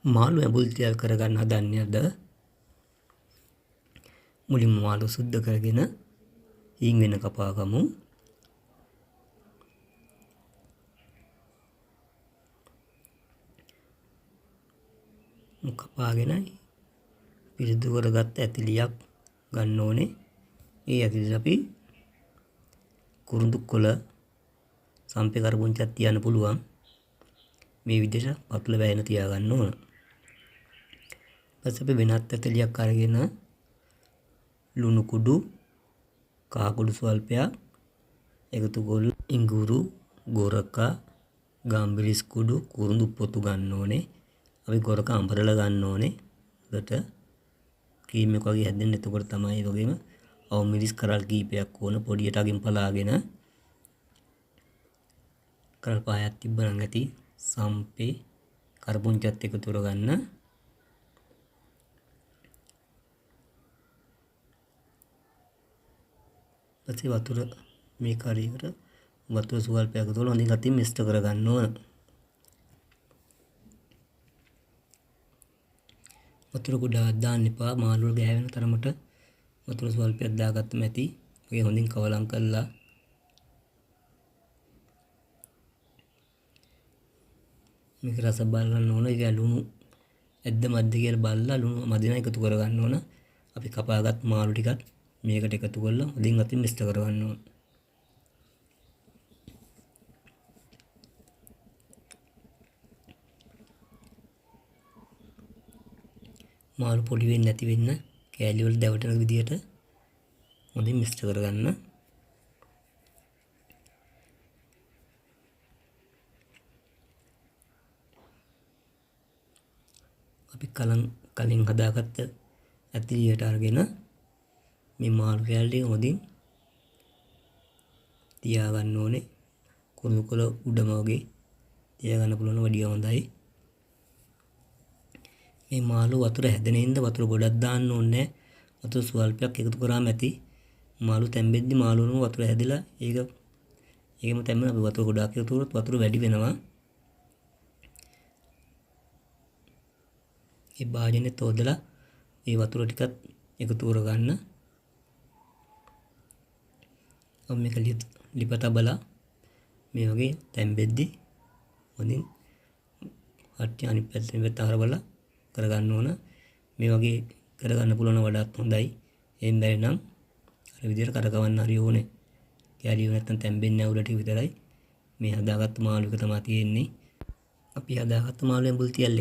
මාළු ඇඹුල් තියල් කරගන්න හදන්නේ අද. මුලින්ම මාළු සුද්ධ කරගෙන හීන් වෙන කපා ගමු. කපාගෙන පිරිසිදු කරගත්ත ඇතිලියක් ගන්න ඕනේ. ඒ ඇතිලිය අපි කුරුඳු කොළ සම්පේ කරපුංචියක් තියන්න පුළුවන්. මේ විදිහට පතුල වැයෙන තියාගන්න ඕන. ඊපස්සේ අපි වෙනත් ඇතිලියක් අරගෙන ලුණු කුඩු කහ කුඩු ස්වල්පයක් එකතු කරලා ඉඟුරු ගොරක ගම්බිරිස් කුඩු කුරුඳු පොතු ගන්න ඕනේ. අපි ගොරක අඹරලා ගන්න ඕනේ. ඒකට ක්‍රීම් එක වගේ හැදෙන්න. එතකොට තමයි ඒ වගේම අවමිරිස් කරල් කීපයක් ඕන පොඩියට අගින් පලාගෙන කරල් පායක් තිබ්බනම් ඇති සම්පේ කරපුංචියත් එකතු කරගන්න. ඊපස්සේ වතුර මේ කාරියකට වතුර සුවල්පයක් එකතු කරලා හොඳින් අතින් මිශ්‍ර කරගන්න ඕන. වතුර ගොඩාක් දාන්න එපා. මාළු වල ගෑවෙන තරමට වතුර සුවල්පයක් දාගත්තම ඇති. ඒක හොඳින් කවලම් කරලා මේක රස බලන්න ඕන. ඒක ලුණු ඇද්ද මැද්ද කියලා බලලා ලුණු මදින එකතු කරගන්න ඕන. අපි කපාගත් මාළු ටිකත් මේකට එකතු කරලා හොඳින් අතින් මිශ්‍ර කරගන්න ඕන. මාළු පොඩි වෙන්නේ නැති වෙන්න කෑලි වල දැවටෙන විදියට හොඳින් මිශ්‍ර කරගන්න. අපි කලින් හදාගත්ත ඇතිලියට අරගෙන මේ මාළු කෑල්ලේ හොඳින් තියාගන්න ඕනේ. කුරුඳු කොළ උඩම වගේ තියාගන්න පුළුවන් වැඩිය හොඳයි. මේ මාළු වතුර හැදෙන ඉඳ වතුර ගොඩක් දාන්න ඕනේ. වතුර සුවල්පයක් එකතු කරාම ඇති. මාළු තැම්බෙද්දි මාළු වලම වතුර හැදිලා ඒකම තැම්බෙන අපි වතුර ගොඩක් එකතු කරොත් වතුර වැඩි වෙනවා. ඒ භාජනෙත් හොදලා මේ වතුර ටිකත් එකතු කරගන්න. अब මේක ලිප තබලා මේ වගේ තැම්බෙද්දි හොඳින් අට්ටි අනිත් පැත්තෙන් හරවලා කරගන්න ඕන. මේ වගේ කරගන්න පුළුවන් වඩාත් හොඳයි. එහෙන් බැරි නම් අර විදිහට කරකවන්න හරි ඕනේ. කැලිය නැත්තම් තැම්බෙන්නේ නැහැ උඩ ටික විතරයි. මේ හදාගත්ත මාළු එක තමයි තියෙන්නේ. අපි හදාගත්ත මාළු ඇඹුල් තියල්